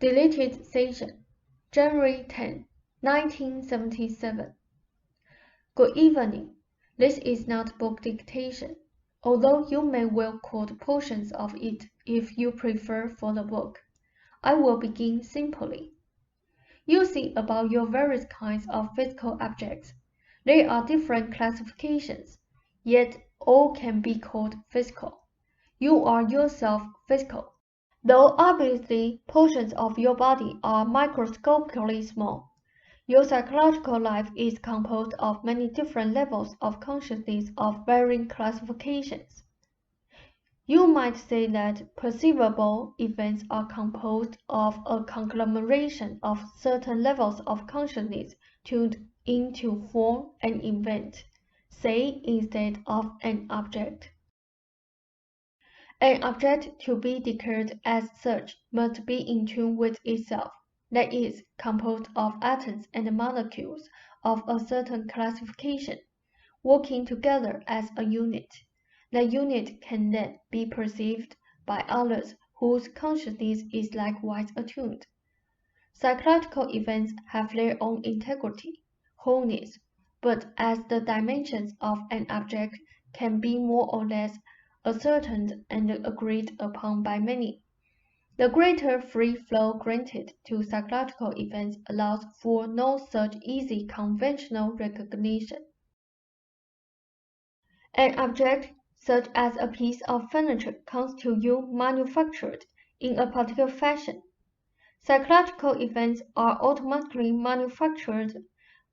Deleted session, January 10, 1977. Good evening. This is not book dictation, although you may well quote portions of it if you prefer for the book. I will begin simply. You see about your various kinds of physical objects. There are different classifications, yet all can be called physical. You are yourself physical, though obviously portions of your body are microscopically small. Your psychological life is composed of many different levels of consciousness of varying classifications. You might say that perceivable events are composed of a conglomeration of certain levels of consciousness tuned into form an event, say instead of an object. An object to be declared as such must be in tune with itself, that is, composed of atoms and molecules of a certain classification, working together as a unit. The unit can then be perceived by others whose consciousness is likewise attuned. Psychological events have their own integrity, wholeness, but as the dimensions of an object can be more or less ascertained and agreed upon by many, the greater free flow granted to psychological events allows for no such easy conventional recognition. An object such as a piece of furniture comes to you manufactured in a particular fashion. Psychological events are automatically manufactured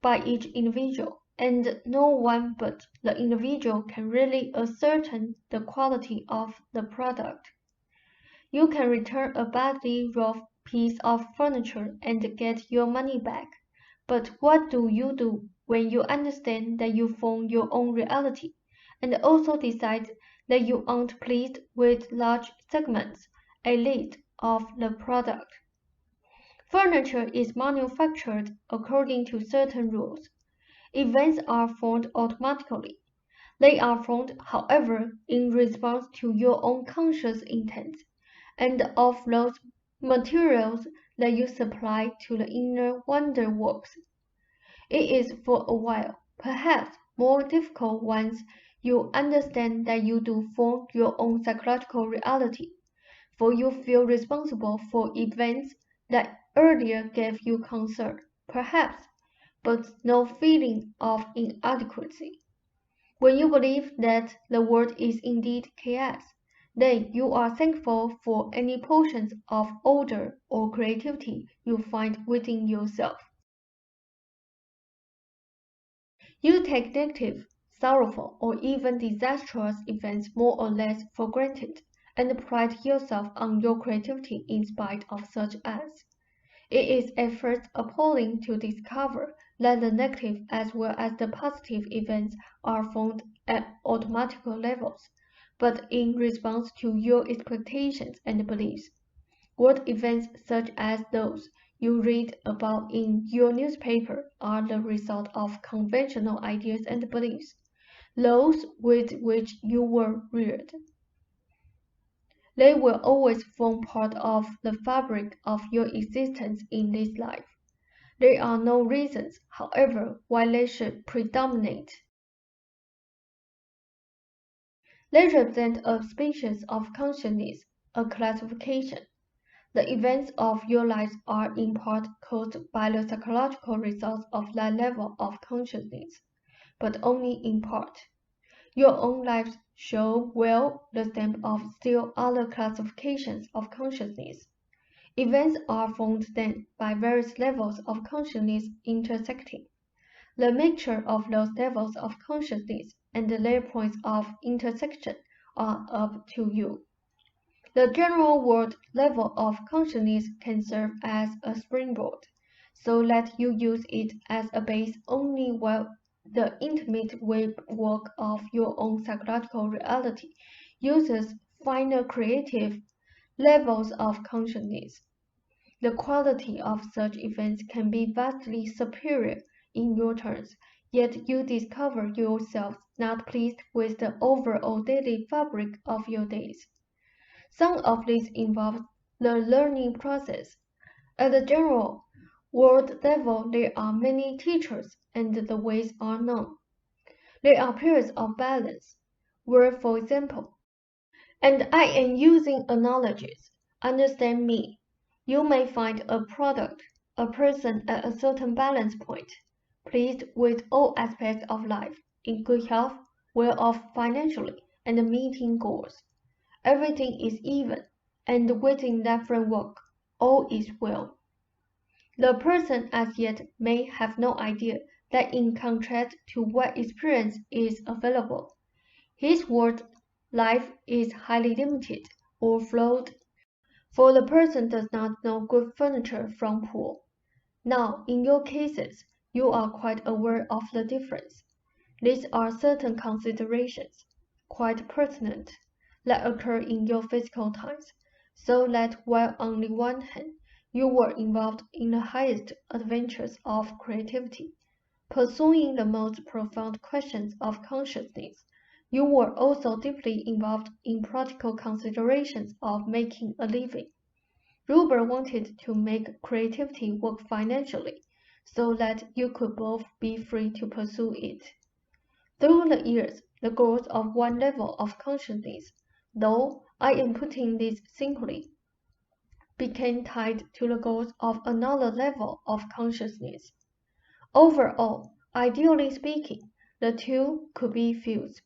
by each individual, and no one but the individual can really ascertain the quality of the product. You can return a badly rough piece of furniture and get your money back, but what do you do when you understand that you form your own reality, and also decide that you aren't pleased with large segments, at least, of the product? Furniture is manufactured according to certain rules. Events are formed automatically. They are formed, however, in response to your own conscious intent, and of those materials that you supply to the inner wonder works. It is for a while, perhaps more difficult once you understand that you do form your own psychological reality, for you feel responsible for events that earlier gave you concern, perhaps, but no feeling of inadequacy. When you believe that the world is indeed chaos, then you are thankful for any portions of order or creativity you find within yourself. You take negative, sorrowful, or even disastrous events more or less for granted, and pride yourself on your creativity in spite of such acts. It is at first appalling to discover that the negative as well as the positive events are formed at automatic levels, but in response to your expectations and beliefs. What events such as those you read about in your newspaper are the result of conventional ideas and beliefs, those with which you were reared. They will always form part of the fabric of your existence in this life. There are no reasons, however, why they should predominate. They represent a species of consciousness, a classification. The events of your lives are in part caused by the psychological results of that level of consciousness, but only in part. Your own lives show well the stamp of still other classifications of consciousness. Events are formed then by various levels of consciousness intersecting. The mixture of those levels of consciousness and their points of intersection are up to you. The general world level of consciousness can serve as a springboard, so that you use it as a base only while the intimate web-work of your own psychological reality uses finer creative levels of consciousness. The quality of such events can be vastly superior in your terms, yet you discover yourselves not pleased with the overall daily fabric of your days. Some of this involves the learning process, At the general world level, there are many teachers, and the ways are known. There are periods of balance, where, for example, and I am using analogies. Understand me. You may find a product, a person at a certain balance point, pleased with all aspects of life, in good health, well off financially, and meeting goals. Everything is even, and within that framework, all is well. The person as yet may have no idea that in contrast to what experience is available, his world life is highly limited or flawed, for the person does not know good furniture from poor. Now, in your cases, you are quite aware of the difference. These are certain considerations, quite pertinent, that occur in your physical times, so that while on the one hand you were involved in the highest adventures of creativity, pursuing the most profound questions of consciousness, you were also deeply involved in practical considerations of making a living. Ruber wanted to make creativity work financially, so that you could both be free to pursue it. Through the years, the goals of one level of consciousness, though I am putting this simply, became tied to the goals of another level of consciousness. Overall, ideally speaking, the two could be fused.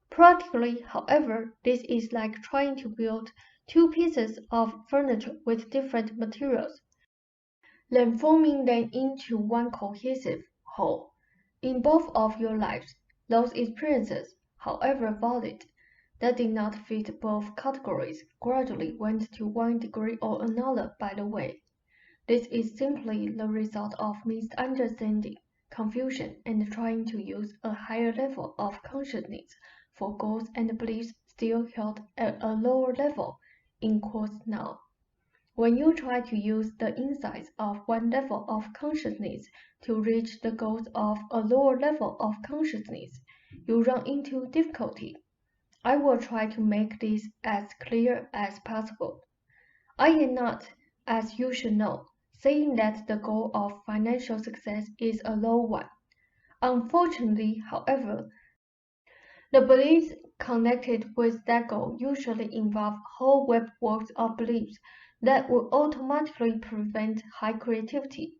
Practically, however, this is like trying to build two pieces of furniture with different materials, then forming them into one cohesive whole. In both of your lives, those experiences, however valid, that did not fit both categories gradually went to one degree or another by the way. This is simply the result of misunderstanding, confusion, and trying to use a higher level of consciousness for goals and beliefs still held at a lower level in course now. When you try to use the insights of one level of consciousness to reach the goals of a lower level of consciousness, you run into difficulty. I will try to make this as clear as possible. I am not, as you should know, saying that the goal of financial success is a low one. Unfortunately, however, the beliefs connected with that goal usually involve whole web worlds of beliefs that would automatically prevent high creativity.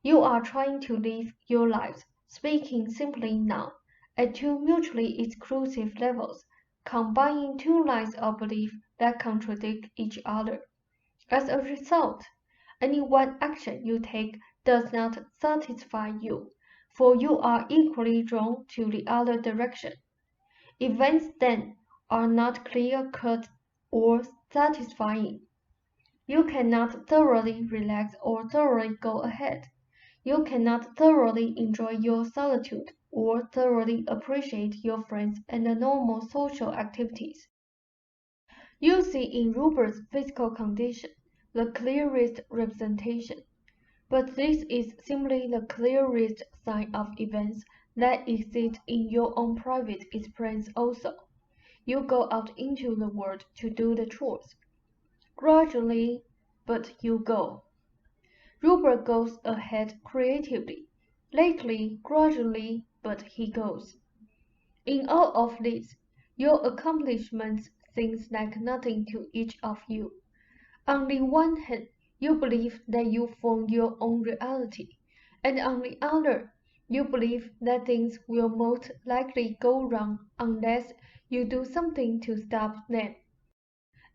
You are trying to live your lives, speaking simply now, at two mutually exclusive levels, combining two lines of belief that contradict each other. As a result, any one action you take does not satisfy you, for you are equally drawn to the other direction. Events then are not clear-cut or satisfying. You cannot thoroughly relax or thoroughly go ahead. You cannot thoroughly enjoy your solitude or thoroughly appreciate your friends and the normal social activities. You see in Rupert's physical condition the clearest representation, but this is simply the clearest sign of events that exist in your own private experience also. You go out into the world to do the chores. Gradually, but you go. Rupert goes ahead creatively. Lately, gradually, but he goes. In all of this, your accomplishments seem like nothing to each of you. On the one hand, you believe that you form your own reality, and on the other, you believe that things will most likely go wrong unless you do something to stop them.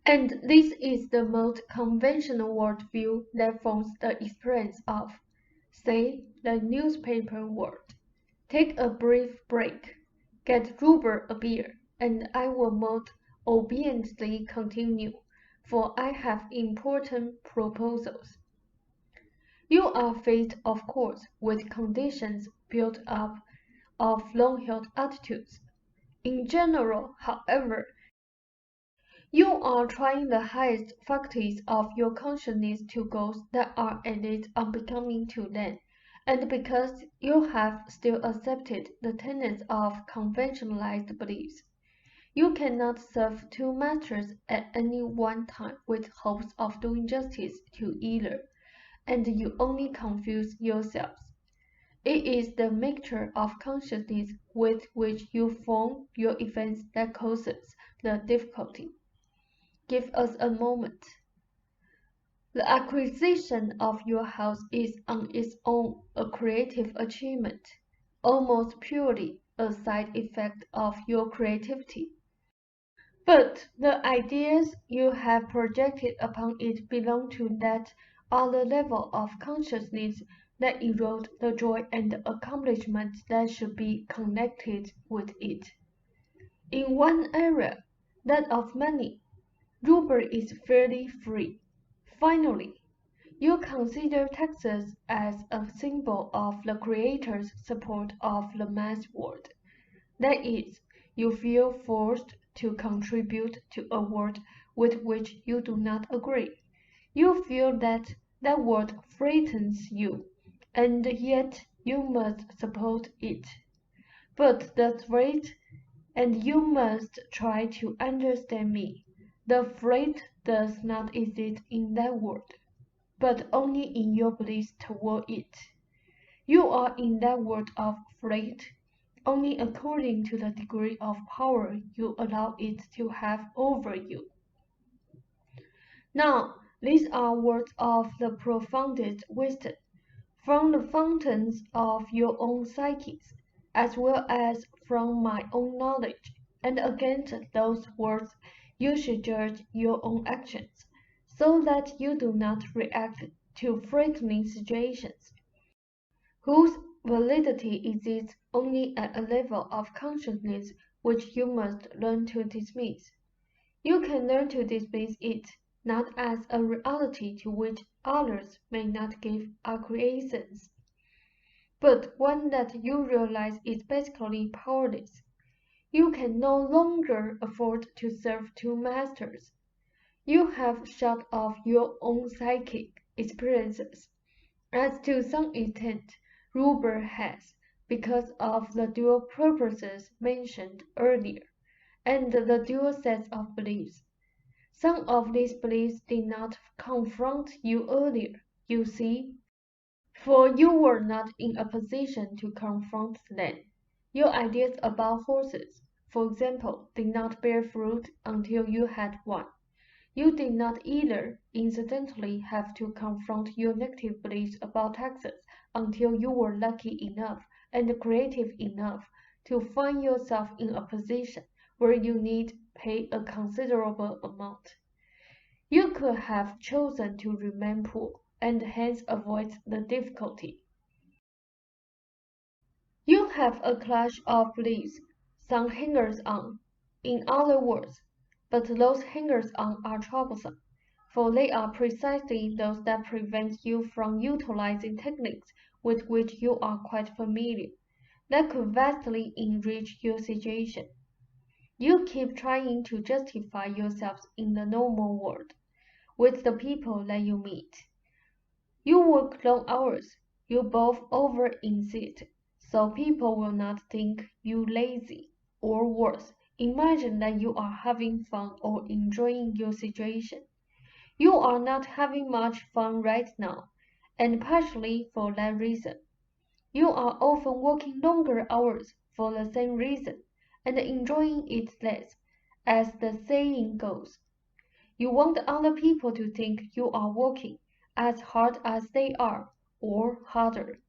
And this is the most conventional worldview that forms the experience of, say, the newspaper world. Take a brief break, get Ruber a beer, and I will most obediently continue, for I have important proposals. You are faced, of course, with conditions built up of long-held attitudes. In general, however, you are trying the highest faculties of your consciousness to goals that are at least unbecoming to them, and because you have still accepted the tenets of conventionalized beliefs. You cannot serve two masters at any one time with hopes of doing justice to either, and you only confuse yourselves. It is the mixture of consciousness with which you form your events that causes the difficulty. Give us a moment. The acquisition of your house is on its own a creative achievement, almost purely a side effect of your creativity. But the ideas you have projected upon it belong to that other level of consciousness that erode the joy and the accomplishment that should be connected with it. In one area, that of money, Ruber is fairly free. Finally, you consider taxes as a symbol of the Creator's support of the mass world. That is, you feel forced to contribute to a world with which you do not agree. You feel that that world frightens you, and yet you must support it. But the threat, and you must try to understand me, the threat does not exist in that world, but only in your beliefs toward it. You are in that world of threat only according to the degree of power you allow it to have over you. Now, these are words of the profoundest wisdom, from the fountains of your own psyches, as well as from my own knowledge, and against those words you should judge your own actions, so that you do not react to frightening situations, whose validity exists only at a level of consciousness which you must learn to dismiss. You can learn to dismiss it, not as a reality to which others may not give acquiescence, but one that you realize is basically powerless. You can no longer afford to serve two masters. You have shut off your own psychic experiences, as to some extent Ruber has, because of the dual purposes mentioned earlier, and the dual sets of beliefs. Some of these beliefs did not confront you earlier, you see, for you were not in a position to confront them. Your ideas about horses, for example, did not bear fruit until you had one. You did not either, incidentally, have to confront your negative beliefs about taxes until you were lucky enough and creative enough to find yourself in a position where you need pay a considerable amount. You could have chosen to remain poor and hence avoid the difficulty. You have a clash of beliefs, some hangers-on, in other words, but those hangers-on are troublesome, for they are precisely those that prevent you from utilizing techniques with which you are quite familiar, that could vastly enrich your situation. You keep trying to justify yourselves in the normal world, with the people that you meet. You work long hours, you both over-insist, so people will not think you lazy, or worse, imagine that you are having fun or enjoying your situation. You are not having much fun right now, and partially for that reason. You are often working longer hours for the same reason, and enjoying it less, as the saying goes. You want other people to think you are working as hard as they are, or harder.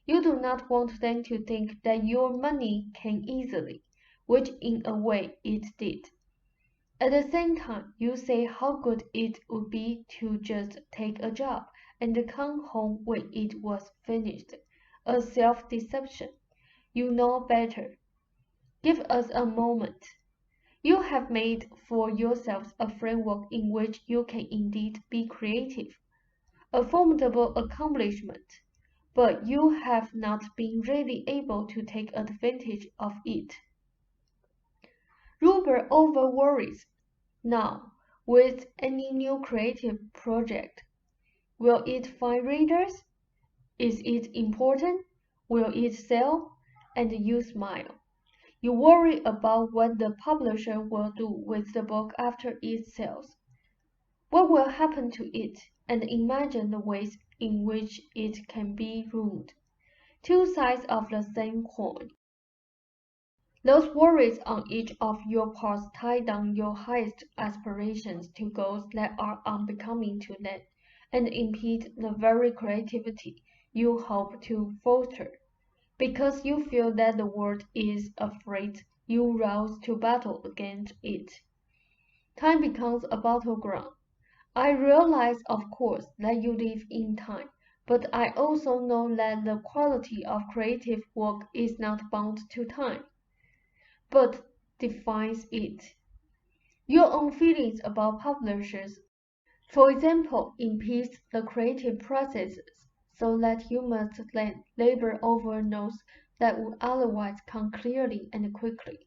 You do not want them to think that your money came easily, which in a way it did. At the same time, you say how good it would be to just take a job and come home when it was finished. A self-deception. You know better. Give us a moment. You have made for yourselves a framework in which you can indeed be creative, a formidable accomplishment, but you have not been really able to take advantage of it. Ruber over-worries now with any new creative project. Will it find readers? Is it important? Will it sell? And you smile. You worry about what the publisher will do with the book after it sells. What will happen to it? and imagine the ways in which it can be ruined. Two sides of the same coin. Those worries on each of your parts tie down your highest aspirations to goals that are unbecoming to them and impede the very creativity you hope to foster. Because you feel that the world is afraid, you rouse to battle against it. Time becomes a battleground. I realize, of course, that you live in time, but I also know that the quality of creative work is not bound to time, but defines it. Your own feelings about publishers, for example, impedes the creative processes, so that you must then labor over notes that would otherwise come clearly and quickly.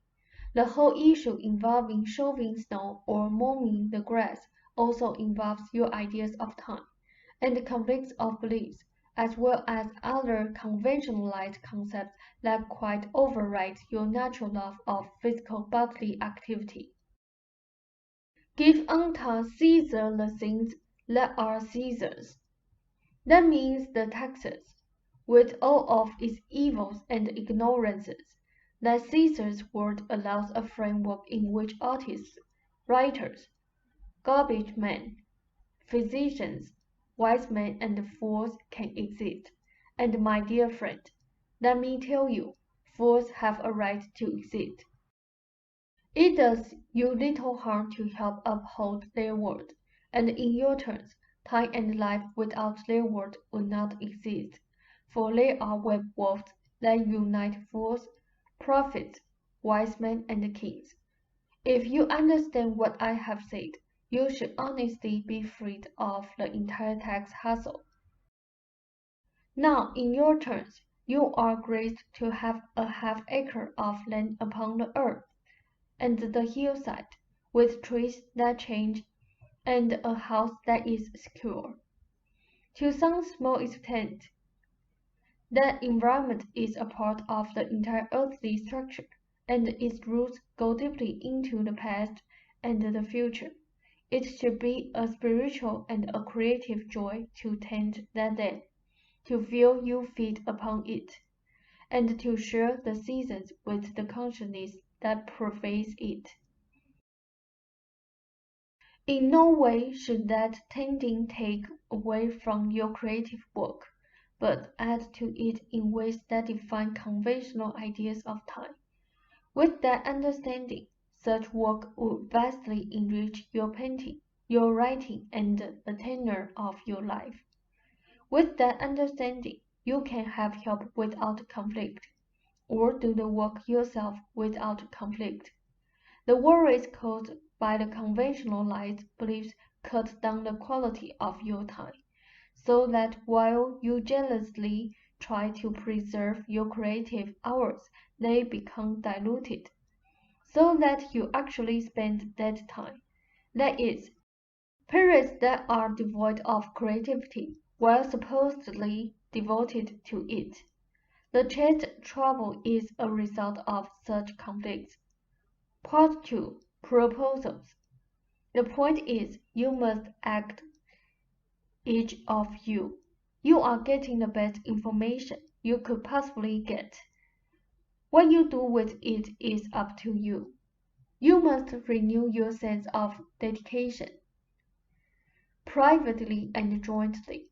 The whole issue involving shoving snow or mowing the grass also involves your ideas of time, and conflicts of beliefs, as well as other conventionalized concepts that quite override your natural love of physical bodily activity. Give unto Caesar the things that are Caesar's. That means the taxes, with all of its evils and ignorances, that Caesar's world allows a framework in which artists, writers, garbage men, physicians, wise men and fools can exist. And my dear friend, let me tell you, fools have a right to exist. It does you little harm to help uphold their word, and in your turns, time and life without their word would not exist, for they are web-woven that unite fools, prophets, wise men, and kings. If you understand what I have said, you should honestly be freed of the entire tax hassle. Now, in your turns, you are graced to have a half-acre of land upon the earth, and the hillside, with trees that change, and a house that is secure. To some small extent, that environment is a part of the entire earthly structure, and its roots go deeply into the past and the future. It should be a spiritual and a creative joy to tend that land, to feel you feed upon it, and to share the seasons with the consciousness that pervades it. In no way should that tending take away from your creative work, but add to it in ways that define conventional ideas of time. With that understanding, such work would vastly enrich your painting, your writing, and the tenor of your life. With that understanding, you can have help without conflict, or do the work yourself without conflict. The worries caused by the conventionalized beliefs cut down the quality of your time, so that while you jealously try to preserve your creative hours, they become diluted, so that you actually spend that time, that is, periods that are devoid of creativity, while supposedly devoted to it. The chest trouble is a result of such conflicts. Part 2. Proposals. The point is, you must act, each of you. You are getting the best information you could possibly get. What you do with it is up to you. You must renew your sense of dedication, privately and jointly.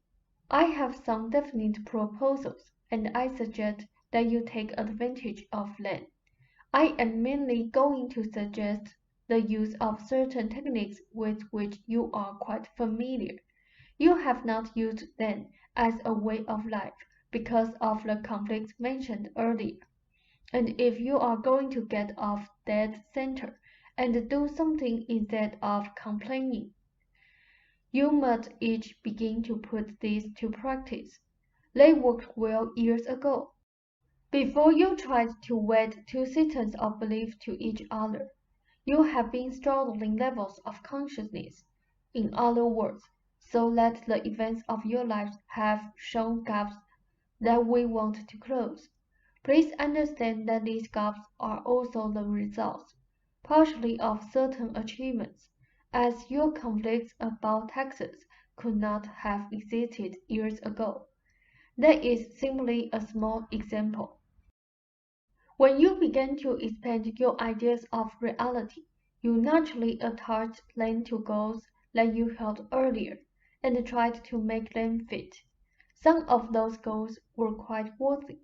I have some definite proposals, and I suggest that you take advantage of them. I am mainly going to suggest the use of certain techniques with which you are quite familiar. You have not used them as a way of life because of the conflicts mentioned earlier. And if you are going to get off dead center and do something instead of complaining, you must each begin to put these to practice. They worked well years ago, before you tried to wed two systems of belief to each other. You have been straddling levels of consciousness, in other words, so that the events of your lives have shown gaps that we want to close. Please understand that these gaps are also the results, partially of certain achievements, as your conflicts about taxes could not have existed years ago. That is simply a small example. When you begin to expand your ideas of reality, you naturally attach them to goals that you held earlier and tried to make them fit. Some of those goals were quite worthy,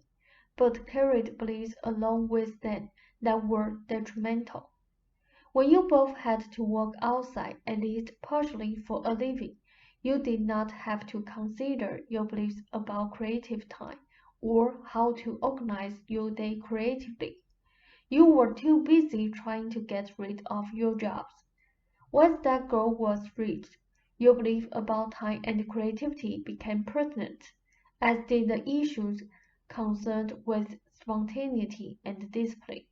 but carried beliefs along with them that were detrimental. When you both had to work outside at least partially for a living, you did not have to consider your beliefs about creative time or how to organize your day creatively. You were too busy trying to get rid of your jobs. Once that goal was reached, your belief about time and creativity became pertinent, as did the issues concerned with spontaneity and discipline.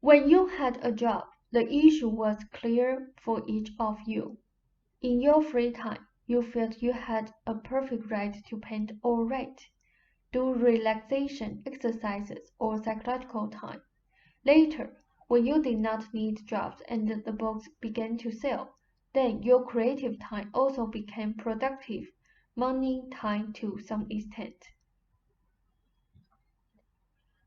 When you had a job, the issue was clear for each of you. In your free time, you felt you had a perfect right to paint or write, do relaxation exercises or psychological time. Later, when you did not need jobs and the books began to sell, then your creative time also became productive, money time to some extent.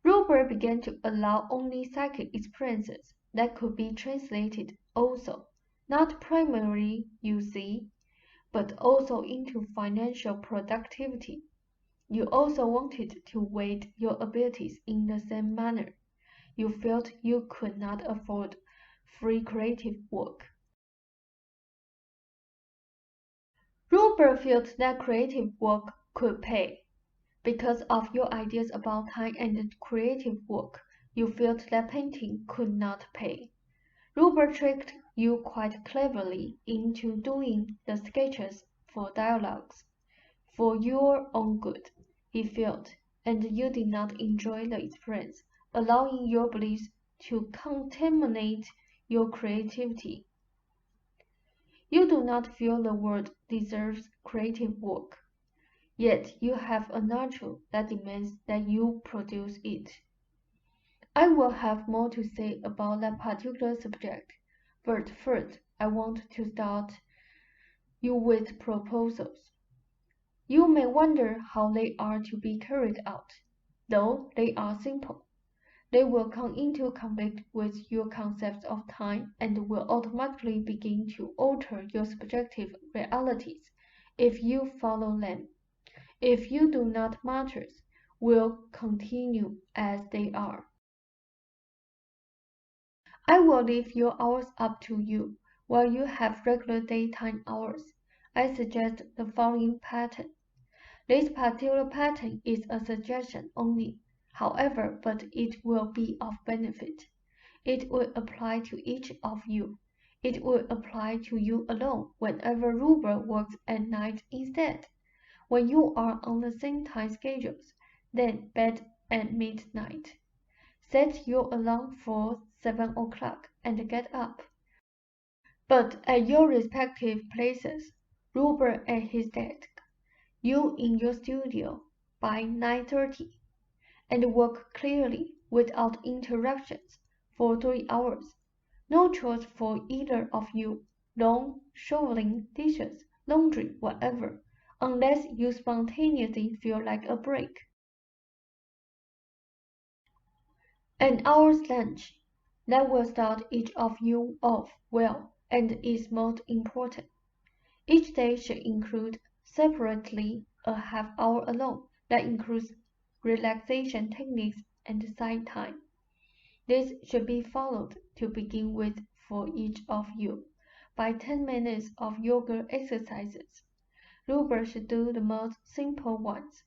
Robert began to allow only psychic experiences that could be translated also, not primarily, you see, but also into financial productivity. You also wanted to weight your abilities in the same manner. You felt you could not afford free creative work. Robert felt that creative work could pay. Because of your ideas about time and creative work, you felt that painting could not pay. Robert tricked you quite cleverly into doing the sketches for dialogues. For your own good, he felt, and you did not enjoy the experience, allowing your beliefs to contaminate your creativity. You do not feel the world deserves creative work. Yet you have a nature that demands that you produce it. I will have more to say about that particular subject, but first I want to start you with proposals. You may wonder how they are to be carried out, though they are simple. They will come into conflict with your concepts of time and will automatically begin to alter your subjective realities if you follow them. If you do not, matters will continue as they are. I will leave your hours up to you. While you have regular daytime hours, I suggest the following pattern. This particular pattern is a suggestion only, however, but it will be of benefit. It will apply to each of you. It will apply to you alone whenever Rupert works at night instead. When you are on the same time schedules, then bed at midnight. Set your alarm for 7 o'clock and get up. But at your respective places, Rupert at his desk, you in your studio by 9:30, and work clearly without interruptions for 3 hours. No chores for either of you, lawn, shoveling, dishes, laundry, whatever, unless you spontaneously feel like a break. An hour's lunch. That will start each of you off well and is most important. Each day should include separately a half hour alone that includes relaxation techniques and side time. This should be followed to begin with for each of you by 10 minutes of yoga exercises. Rupert should do the most simple ones.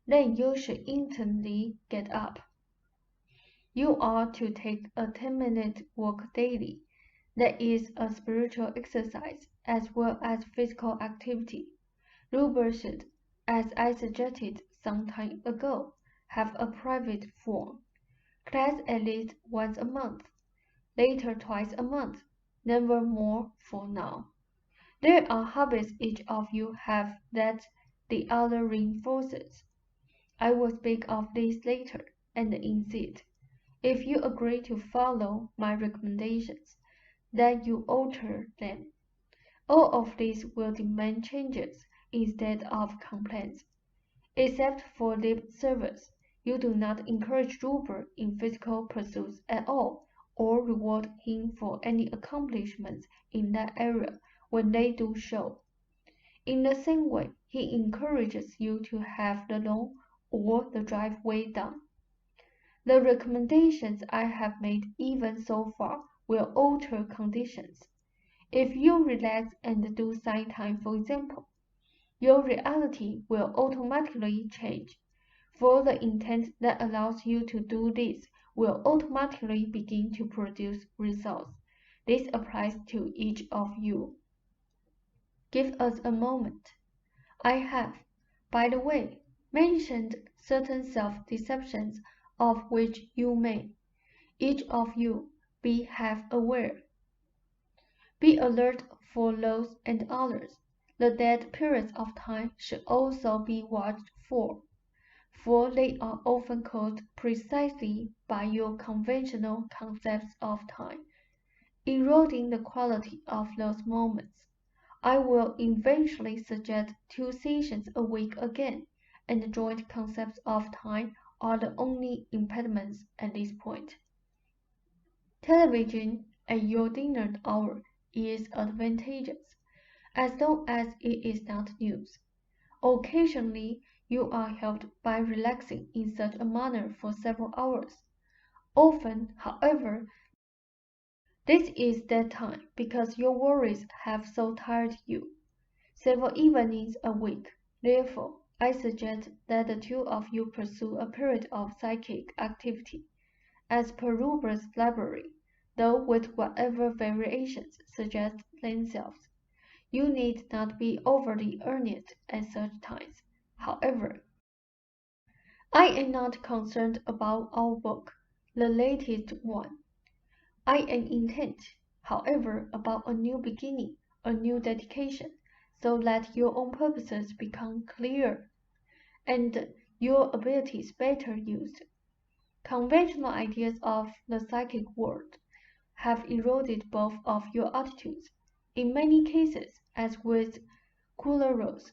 Then you should instantly get up. You are to take a 10-minute walk daily. That is a spiritual exercise as well as physical activity. Rupert should, as I suggested some time ago, have a private form. Class at least once a month. Later twice a month. Never more for now. There are habits each of you have that the other reinforces. I will speak of these later and insist, if you agree to follow my recommendations, that you alter them All of these will demand changes instead of complaints. Except for lip service, you do not encourage Rupert in physical pursuits at all, or reward him for any accomplishments in that area when they do show. In the same way, he encourages you to have the lawn or the driveway done. The recommendations I have made even so far will alter conditions. If you relax and do side time, for example, your reality will automatically change, for the intent that allows you to do this will automatically begin to produce results. This applies to each of you. Give us a moment. I have, by the way, mentioned certain self-deceptions of which you may, each of you, be half aware. Be alert for those and others. The dead periods of time should also be watched for they are often caused precisely by your conventional concepts of time, eroding the quality of those moments. I will eventually suggest 2 sessions a week again, and joint concepts of time are the only impediments at this point. Television at your dinner hour is advantageous, as long as it is not news. Occasionally, you are helped by relaxing in such a manner for several hours. Often, however, this is that time because your worries have so tired you. Several evenings a week. Therefore, I suggest that the 2 of you pursue a period of psychic activity, as per Rupert's library, though with whatever variations suggest themselves. You need not be overly earnest at such times. However, I am not concerned about our book, the latest one. I am intent, however, about a new beginning, a new dedication, so that your own purposes become clear, and your abilities better used. Conventional ideas of the psychic world have eroded both of your attitudes. In many cases, as with Couleros,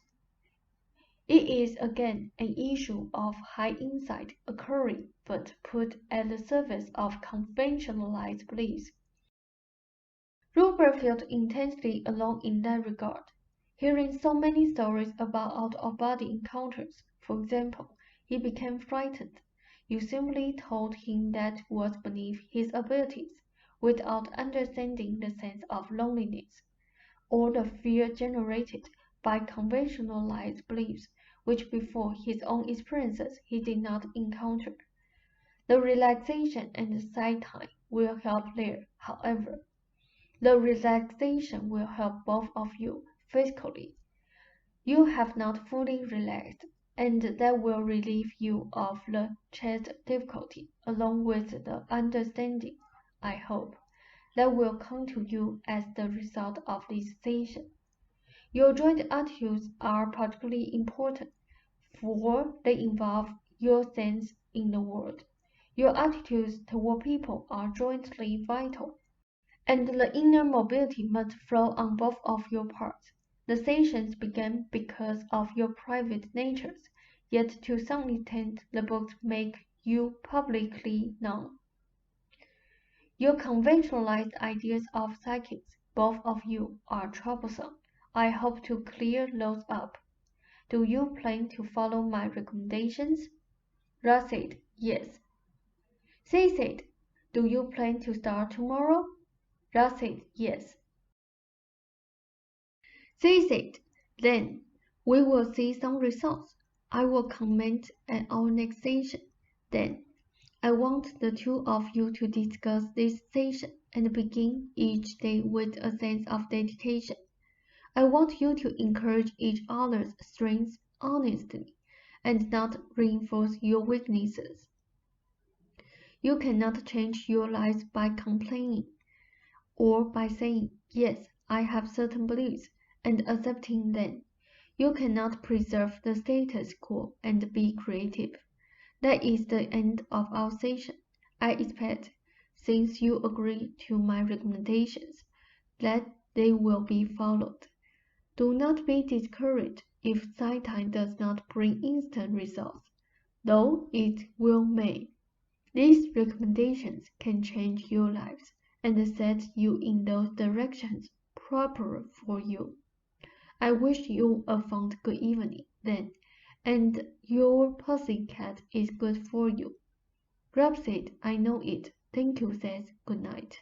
it is again an issue of high insight occurring but put at the surface of conventionalized beliefs. Rupert felt intensely alone in that regard. Hearing so many stories about out-of-body encounters, for example, he became frightened. You simply told him that was beneath his abilities, without understanding the sense of loneliness, or the fear generated by conventionalized beliefs, which before his own experiences he did not encounter. The relaxation and the side time will help there, however. The relaxation will help both of you physically. You have not fully relaxed, and that will relieve you of the chest difficulty, along with the understanding, I hope, that will come to you as the result of this session. Your joint attitudes are particularly important, for they involve your stance in the world. Your attitudes toward people are jointly vital, and the inner mobility must flow on both of your parts. The sessions began because of your private natures, yet to some extent the books make you publicly known. Your conventionalized ideas of psychics, both of you, are troublesome. I hope to clear those up. Do you plan to follow my recommendations? Ra said, yes. Say said, do you plan to start tomorrow? Ra said, yes. Say said, then we will see some results. I will comment at our next session. Then, I want the 2 of you to discuss this session and begin each day with a sense of dedication. I want you to encourage each other's strengths honestly and not reinforce your weaknesses. You cannot change your lives by complaining or by saying, yes, I have certain beliefs, and accepting them. You cannot preserve the status quo and be creative. That is the end of our session. I expect, since you agree to my recommendations, that they will be followed. Do not be discouraged if side time does not bring instant results, though it will may. These recommendations can change your lives and set you in those directions proper for you. I wish you a fond good evening, then, and your pussycat is good for you. Rob said, I know it. Thank you, Seth. Good night.